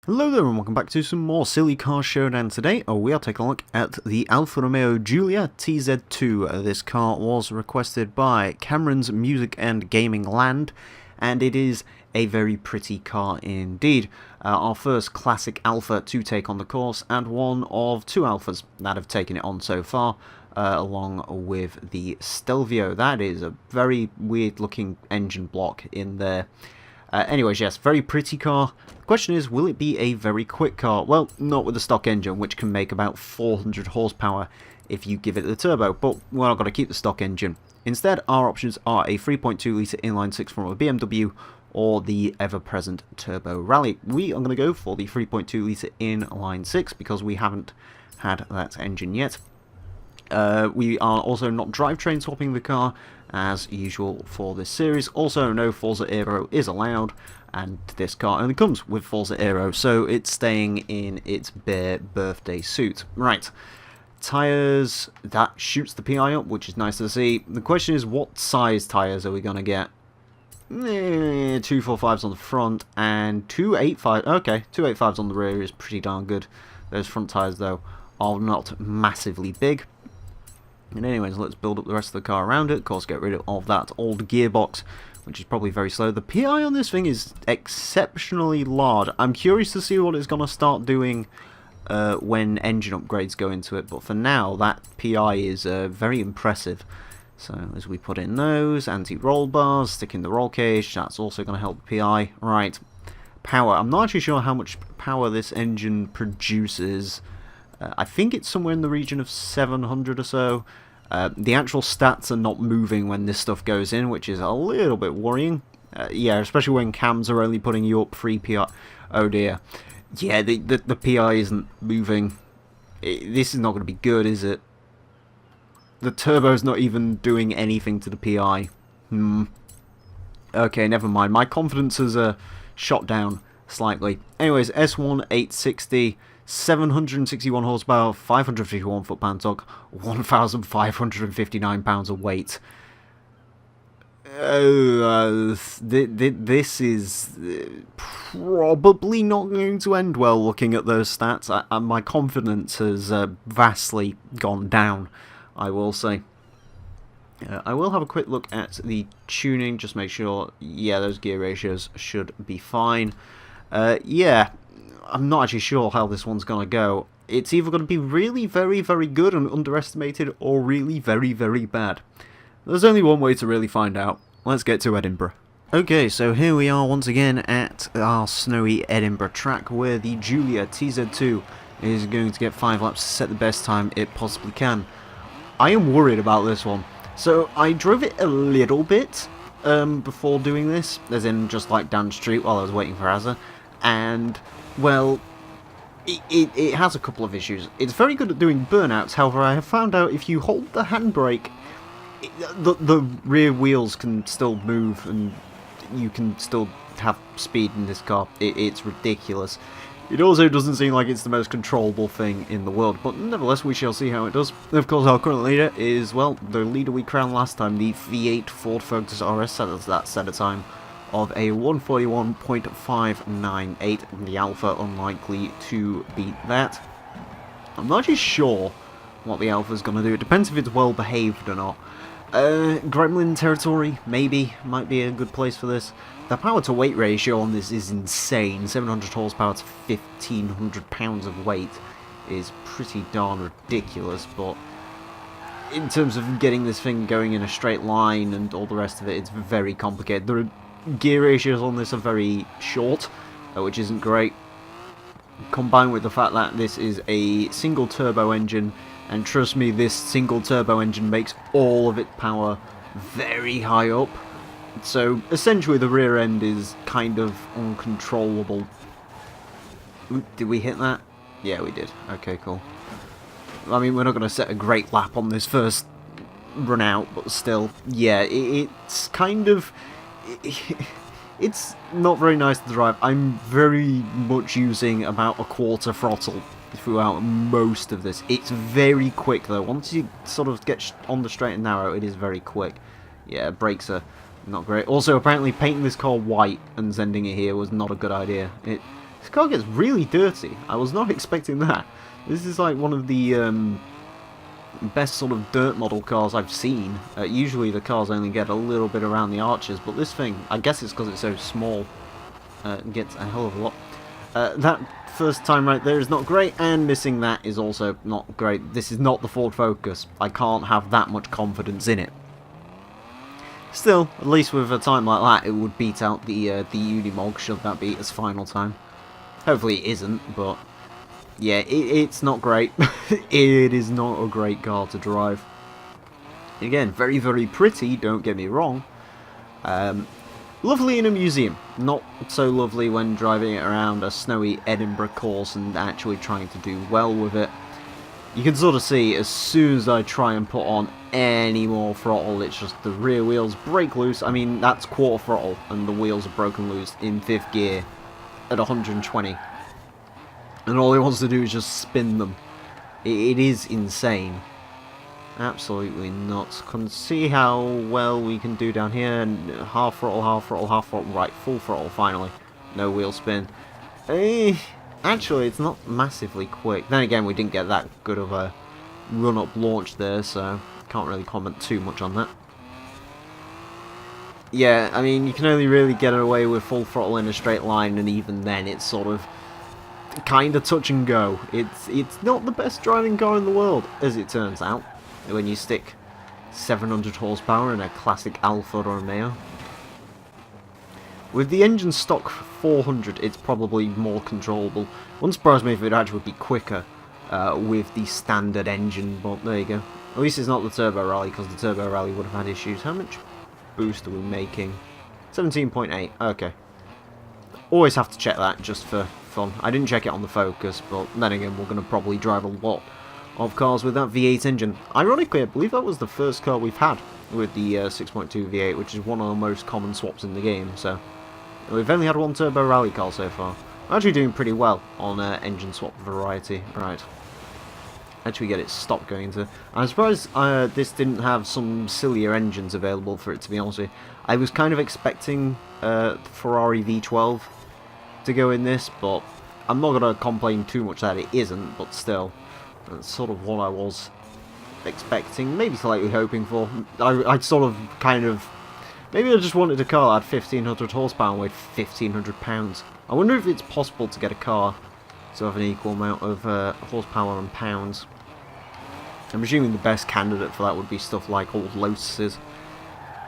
Hello there and welcome back to some more Silly Car Showdown. Today we are taking a look at the Alfa Romeo Giulia TZ2. This car was requested by Cameron's Music and Gaming Land, and it is a very pretty car indeed. Our first classic Alfa to take on the course, and one of two Alfas that have taken it on so far, along with the Stelvio. That is a very weird looking engine block in there. Anyways, yes, very pretty car. The question is, will it be a very quick car? Well, not with the stock engine, which can make about 400 horsepower if you give it the turbo, but we're not going to keep the stock engine. Instead, our options are a 3.2 litre inline-6 from a BMW or the ever-present Turbo Rally. We are going to go for the 3.2 litre inline-6 because we haven't had that engine yet. We are also not drivetrain swapping the car, as usual for this series. Also, no Forza Aero is allowed, and this car only comes with Forza Aero, so it's staying in its bare birthday suit. Right, tyres, that shoots the PI up, which is nice to see. The question is, what size tyres are we going to get? 245s on the front, and 285, okay, 285s on the rear is pretty darn good. Those front tyres, though, are not massively big. And anyways, let's build up the rest of the car around it. Of course, get rid of that old gearbox, which is probably very slow. The PI on this thing is exceptionally large. I'm curious to see what it's going to start doing when engine upgrades go into it. But for now, that PI is very impressive. So as we put in those, anti-roll bars, stick in the roll cage, that's also going to help the PI. Right, power. I'm not actually sure how much power this engine produces. I think it's somewhere in the region of 700 or so. The actual stats are not moving when this stuff goes in, which is a little bit worrying. Yeah, especially when cams are only putting you up 3 PI. Oh dear. Yeah, the PI isn't moving. This is not going to be good, is it? The turbo's not even doing anything to the PI. Okay, never mind. My confidence has shot down slightly. Anyways, S1 860. 761 horsepower, 551 foot-pound torque, 1,559 pounds of weight. This is probably not going to end well looking at those stats. My confidence has vastly gone down, I will say. I will have a quick look at the tuning, just make sure, yeah, those gear ratios should be fine. Yeah. I'm not actually sure how this one's going to go. It's either going to be really very, very good and underestimated, or really very, very bad. There's only one way to really find out. Let's get to Edinburgh. Okay, so here we are once again at our snowy Edinburgh track, where the Giulia TZ2 is going to get 5 laps to set the best time it possibly can. I am worried about this one. So I drove it a little bit before doing this, as in just like down the street while I was waiting for Azza, and well, it has a couple of issues. It's very good at doing burnouts, however I have found out if you hold the handbrake, the rear wheels can still move and you can still have speed in this car. It's ridiculous. It also doesn't seem like it's the most controllable thing in the world, but nevertheless we shall see how it does. Of course, our current leader is, well, the leader we crowned last time, the V8 Ford Focus RS, that set a time of a 141.598, the Alfa unlikely to beat that. I'm not actually sure what the Alpha's going to do. It depends if it's well behaved or not. Gremlin territory, maybe, might be a good place for this. The power to weight ratio on this is insane. 700 horsepower to 1,500 pounds of weight is pretty darn ridiculous, but in terms of getting this thing going in a straight line and all the rest of it, it's very complicated. The gear ratios on this are very short, which isn't great, combined with the fact that this is a single turbo engine, and trust me, this single turbo engine makes all of its power very high up, so essentially the rear end is kind of uncontrollable. Did we hit that? Yeah, we did. Okay, cool. I mean, we're not going to set a great lap on this first run out, but still, yeah, it's kind of... It's not very nice to drive. I'm very much using about a quarter throttle throughout most of this. It's very quick though. Once you sort of get on the straight and narrow, it is very quick. Yeah, brakes are not great. Also, apparently painting this car white and sending it here was not a good idea. It This car gets really dirty. I was not expecting that. This is like one of the best sort of dirt model cars I've seen. Usually the cars only get a little bit around the arches, but this thing, I guess it's because it's so small, gets a hell of a lot. That first time right there is not great, and missing that is also not great. This is not the Ford Focus. I can't have that much confidence in it. Still, at least with a time like that, it would beat out the Unimog, should that be its final time. Hopefully it isn't, but yeah, it's not great. It is not a great car to drive. Again, very, very pretty, don't get me wrong. Lovely in a museum. Not so lovely when driving it around a snowy Edinburgh course and actually trying to do well with it. You can sort of see as soon as I try and put on any more throttle, it's just the rear wheels break loose. I mean, that's quarter throttle and the wheels are broken loose in 5th gear at 120. And all it wants to do is just spin them. It is insane. Absolutely nuts. Can see how well we can do down here. And half throttle, half throttle, half throttle. Right, full throttle finally. No wheel spin. Actually, it's not massively quick. Then again, we didn't get that good of a run-up launch there, so can't really comment too much on that. Yeah, I mean, you can only really get away with full throttle in a straight line, and even then it's sort of kind of touch and go. It's not the best driving car in the world, as it turns out, when you stick 700 horsepower in a classic Alfa Romeo. With the engine stock 400, it's probably more controllable. Wouldn't surprise me if it actually would be quicker with the standard engine, but there you go. At least it's not the Turbo Rally, because the Turbo Rally would have had issues. How much boost are we making? 17.8, okay. Always have to check that, just for fun. I didn't check it on the Focus, but then again, we're going to probably drive a lot of cars with that V8 engine. Ironically, I believe that was the first car we've had with the 6.2 V8, which is one of the most common swaps in the game, so we've only had one Turbo Rally car so far. We're actually doing pretty well on engine swap variety. Right. Actually get it stopped going to... I'm surprised this didn't have some sillier engines available for it, to be honest with you. I was kind of expecting Ferrari V12 to go in this, but I'm not going to complain too much that it isn't, but still, that's sort of what I was expecting, maybe slightly hoping for. I'd sort of kind of... Maybe I just wanted a car that had 1500 horsepower and weighed 1500 pounds. I wonder if it's possible to get a car to have an equal amount of horsepower and pounds. I'm assuming the best candidate for that would be stuff like old Lotuses.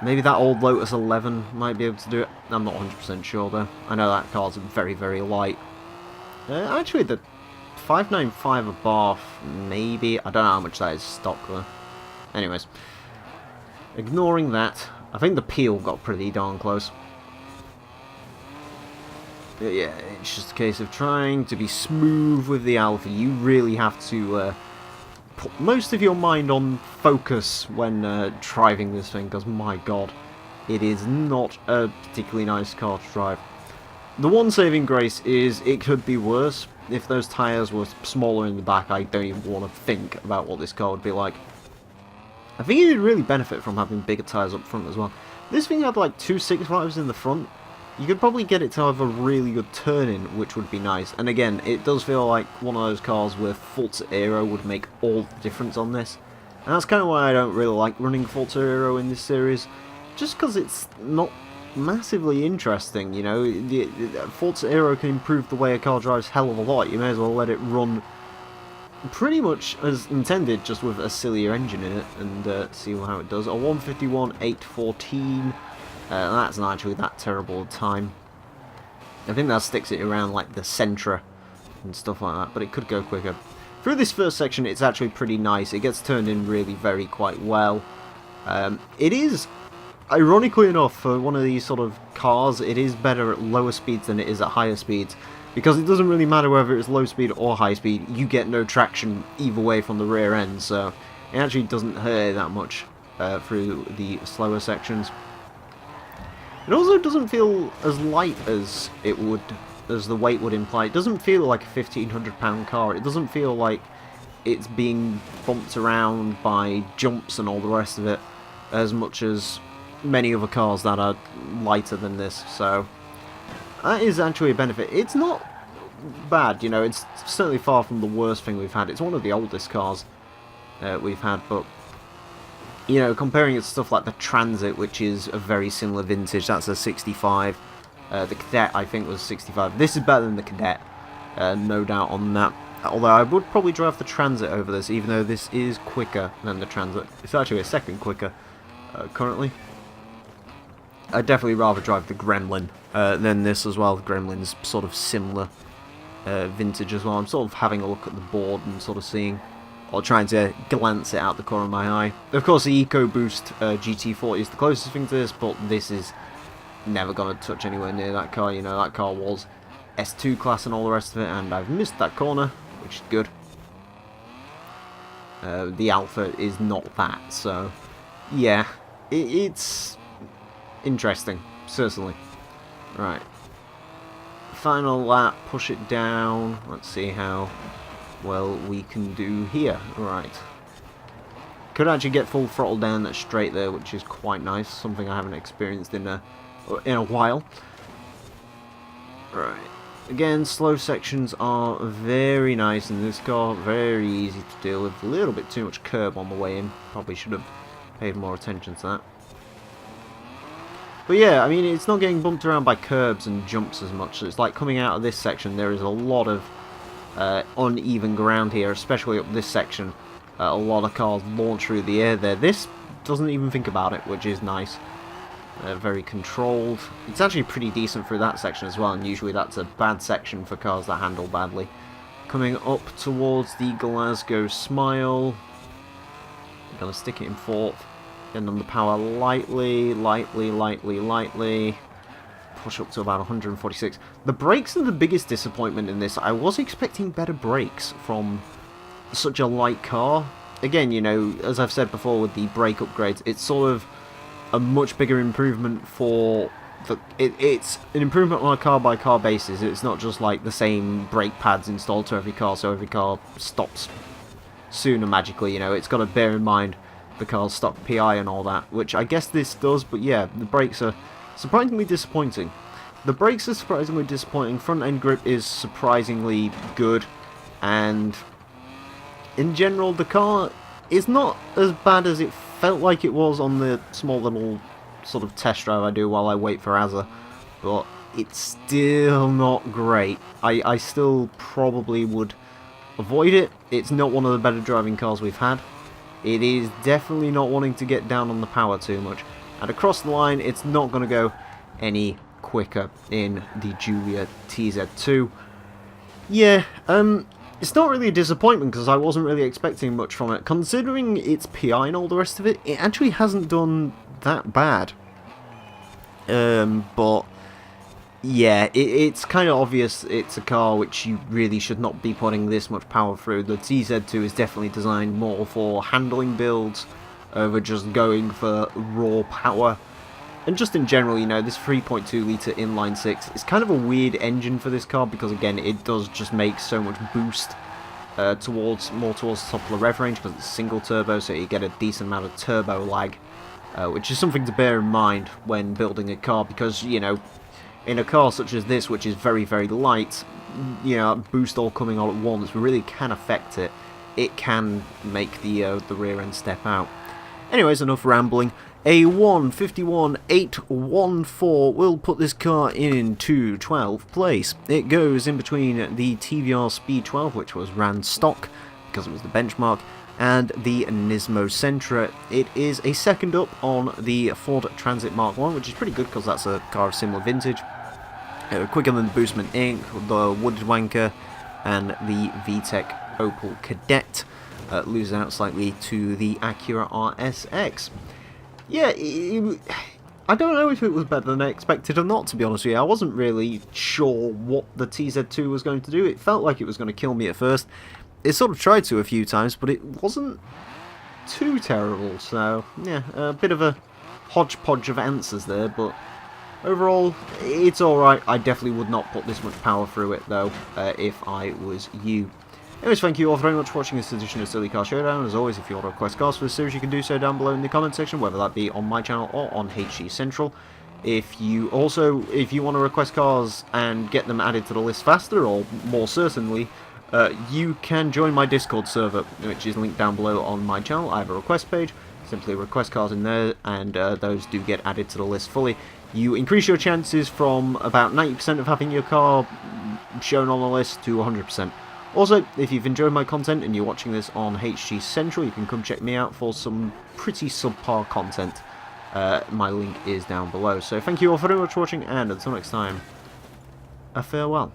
Maybe that old Lotus 11 might be able to do it. I'm not 100% sure though. I know that car's very, very light. Actually, the 595 Abarth, maybe. I don't know how much that is stock though. Anyways, ignoring that, I think the Peel got pretty darn close. But yeah, it's just a case of trying to be smooth with the Alpha. You really have to put most of your mind on focus when driving this thing, because my god, it is not a particularly nice car to drive. The one saving grace is it could be worse. If those tyres were smaller in the back, I don't even want to think about what this car would be like. I think it would really benefit from having bigger tyres up front as well. This thing had like 265s in the front. You could probably get it to have a really good turn-in, which would be nice. And again, it does feel like one of those cars where Forza Aero would make all the difference on this. And that's kind of why I don't really like running Forza Aero in this series. Just because it's not massively interesting, you know. Forza Aero can improve the way a car drives hell of a lot. You may as well let it run pretty much as intended, just with a sillier engine in it, and see how it does. A 151.814. That's not actually that terrible a time. I think that sticks it around like the Sentra and stuff like that, but it could go quicker. Through this first section, it's actually pretty nice. It gets turned in really quite well. It is, ironically enough, for one of these sort of cars, it is better at lower speeds than it is at higher speeds. Because it doesn't really matter whether it's low speed or high speed, you get no traction either way from the rear end, so it actually doesn't hurt that much through the slower sections. It also doesn't feel as light as it would, as the weight would imply. It doesn't feel like a 1500 pound car. It doesn't feel like it's being bumped around by jumps and all the rest of it as much as many other cars that are lighter than this, so that is actually a benefit. It's not bad, you know, it's certainly far from the worst thing we've had. It's one of the oldest cars we've had, but, you know, comparing it to stuff like the Transit, which is a very similar vintage, that's a 65. The Cadet, I think, was 65. This is better than the Cadet, no doubt on that. Although I would probably drive the Transit over this, even though this is quicker than the Transit. It's actually a second quicker currently. I'd definitely rather drive the Gremlin than this as well. The Gremlin's sort of similar vintage as well. I'm sort of having a look at the board and sort of seeing, or trying to glance it out the corner of my eye. Of course, the EcoBoost GT40 is the closest thing to this, but this is never going to touch anywhere near that car. You know, that car was S2 class and all the rest of it, and I've missed that corner, which is good. The Alfa is not that, so yeah, it's interesting, certainly. Right, final lap, push it down. Let's see how well we can do here. Right, could actually get full throttle down that straight there, which is quite nice, something I haven't experienced in a while. Right. Again, slow sections are very nice in this car, very easy to deal with. A little bit too much curb on the way in. Probably should have paid more attention to that. But yeah, I mean, it's not getting bumped around by curbs and jumps as much. It's like coming out of this section, there is a lot of uneven ground here, especially up this section. A lot of cars launch through the air there. This doesn't even think about it, which is nice. Very controlled. It's actually pretty decent through that section as well, and usually that's a bad section for cars that handle badly. Coming up towards the Glasgow Smile. I'm going to stick it in fourth. Getting on the power lightly, lightly. Push up to about 146. The brakes are the biggest disappointment in this. I was expecting better brakes from such a light car. Again, you know, as I've said before with the brake upgrades, it's sort of a much bigger improvement for it's an improvement on a car-by-car basis. It's not just like the same brake pads installed to every car, so every car stops sooner magically. You know, it's got to bear in mind the car's stock PI and all that, which I guess this does. But yeah, the brakes are surprisingly disappointing. The brakes are surprisingly disappointing. Front end grip is surprisingly good, and in general, the car is not as bad as it felt like it was on the small little sort of test drive I do while I wait for Azza, but it's still not great. I still probably would avoid it. It's not one of the better driving cars we've had. It is definitely not wanting to get down on the power too much, and across the line it's not going to go any quicker in the Giulia TZ2. Yeah, it's not really a disappointment because I wasn't really expecting much from it. Considering its PI and all the rest of it, it actually hasn't done that bad. But yeah, it's kind of obvious it's a car which you really should not be putting this much power through. The TZ2 is definitely designed more for handling builds over just going for raw power. And just in general, you know, this 3.2 litre inline 6 is kind of a weird engine for this car because, again, it does just make so much boost towards the top of the rev range because it's single turbo, so you get a decent amount of turbo lag, which is something to bear in mind when building a car because, you know, in a car such as this, which is very, very light, you know, boost all coming all at once really can affect it. It can make the rear end step out. Anyways, enough rambling. A 151.814 will put this car into 12th place. It goes in between the TVR Speed 12, which was ran stock because it was the benchmark, and the Nismo Sentra. It is a second up on the Ford Transit Mark 1, which is pretty good because that's a car of similar vintage. Quicker than the Boostman Inc., the Wooded Wanker, and the VTEC Opel Kadett. Losing out slightly to the Acura RSX. Yeah, I don't know if it was better than I expected or not, to be honest with you. I wasn't really sure what the TZ2 was going to do. It felt like it was going to kill me at first. It sort of tried to a few times, but it wasn't too terrible. So, yeah, a bit of a hodgepodge of answers there, but overall, it's alright. I definitely would not put this much power through it, though, if I was you. Anyways, thank you all very much for watching this edition of Silly Car Showdown. As always, if you want to request cars for this series, you can do so down below in the comment section, whether that be on my channel or on HG Central. If you want to request cars and get them added to the list faster, or more certainly, you can join my Discord server, which is linked down below on my channel. I have a request page. Simply request cars in there, and those do get added to the list fully. You increase your chances from about 90% of having your car shown on the list to 100%. Also, if you've enjoyed my content and you're watching this on HG Central, you can come check me out for some pretty subpar content. My link is down below. So thank you all very much for watching, and until next time, a farewell.